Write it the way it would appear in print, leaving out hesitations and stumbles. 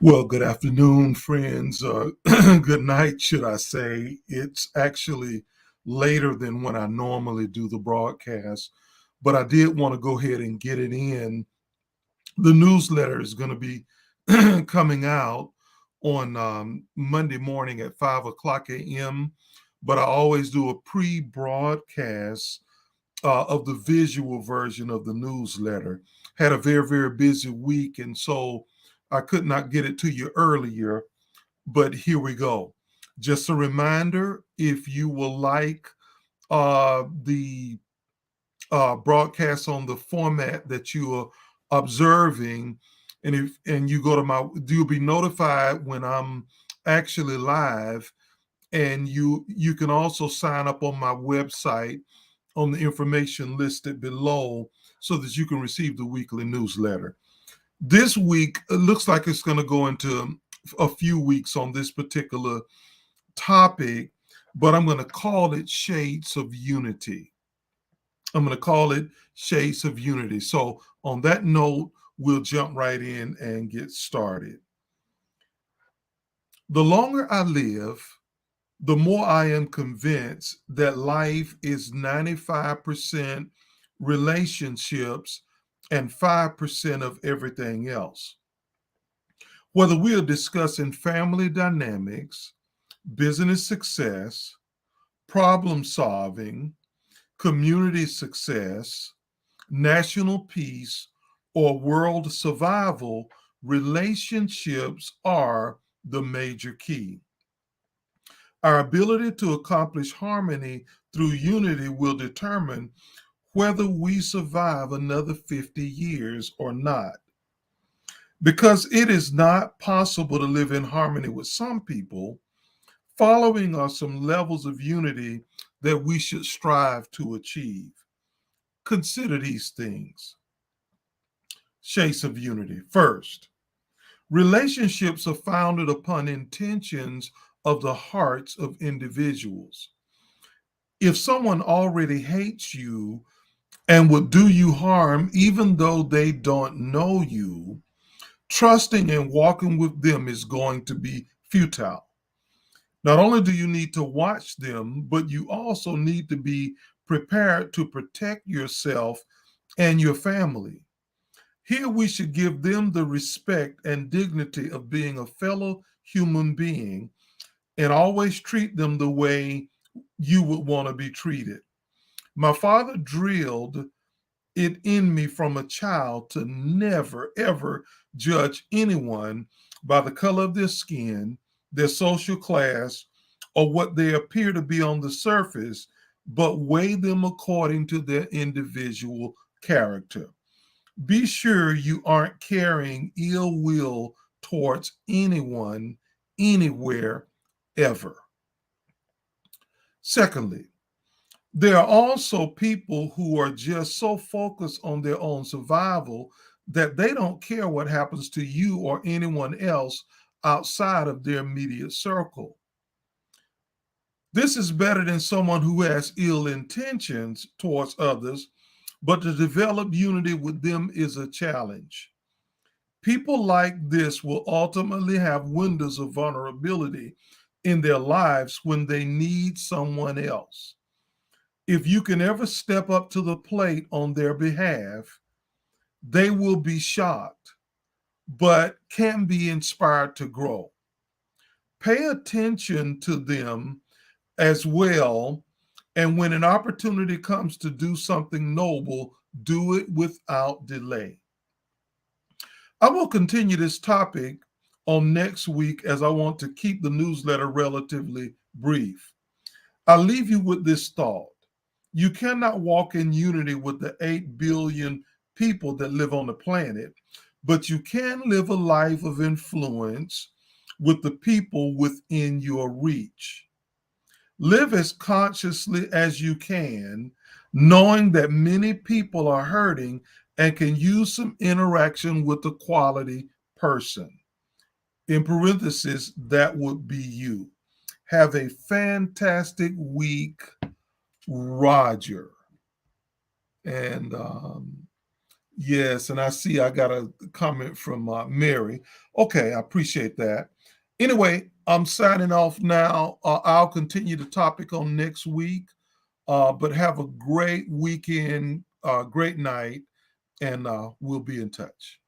Well, good afternoon, friends. Good night, should I say. It's actually later than when I normally do the broadcast, but I did want to go ahead and get it in. The newsletter is going to be coming out on Monday morning at 5 o'clock a.m., but I always do a pre broadcast of the visual version of the newsletter. Had a very, very busy week, and so I could not get it to you earlier, but here we go. Just a reminder, if you will like the broadcast on the format that you are observing, and you go to you'll be notified when I'm actually live, and you can also sign up on my website on the information listed below so that you can receive the weekly newsletter. This week, it looks like it's going to go into a few weeks on this particular topic, but I'm going to call it Shades of Unity. I'm going to call it Shades of Unity. So, on that note, we'll jump right in and get started. The longer I live, the more I am convinced that life is 95% relationships and 5% of everything else. Whether we are discussing family dynamics, business success, problem solving, community success, national peace, or world survival, relationships are the major key. Our ability to accomplish harmony through unity will determine whether we survive another 50 years or not. Because it is not possible to live in harmony with some people, following are some levels of unity that we should strive to achieve. Consider these things. Shades of unity. First, relationships are founded upon intentions of the hearts of individuals. If someone already hates you and would do you harm even though they don't know you, trusting and walking with them is going to be futile. Not only do you need to watch them, but you also need to be prepared to protect yourself and your family. Here we should give them the respect and dignity of being a fellow human being and always treat them the way you would want to be treated. My father drilled it in me from a child to never, ever judge anyone by the color of their skin, their social class, or what they appear to be on the surface, but weigh them according to their individual character. Be sure you aren't carrying ill will towards anyone, anywhere, ever. Secondly, there are also people who are just so focused on their own survival that they don't care what happens to you or anyone else outside of their immediate circle. This is better than someone who has ill intentions towards others, but to develop unity with them is a challenge. People like this will ultimately have windows of vulnerability in their lives when they need someone else. If you can ever step up to the plate on their behalf, they will be shocked, but can be inspired to grow. Pay attention to them as well, and when an opportunity comes to do something noble, do it without delay. I will continue this topic on next week as I want to keep the newsletter relatively brief. I'll leave you with this thought. You cannot walk in unity with the 8 billion people that live on the planet, but you can live a life of influence with the people within your reach. Live as consciously as you can, knowing that many people are hurting and can use some interaction with a quality person. In parentheses, that would be you. Have a fantastic week, Roger. And Yes, and I see I got a comment from Mary. Okay, I appreciate that. Anyway, I'm signing off now. I'll continue the topic on next week, but have a great weekend, great night, and we'll be in touch.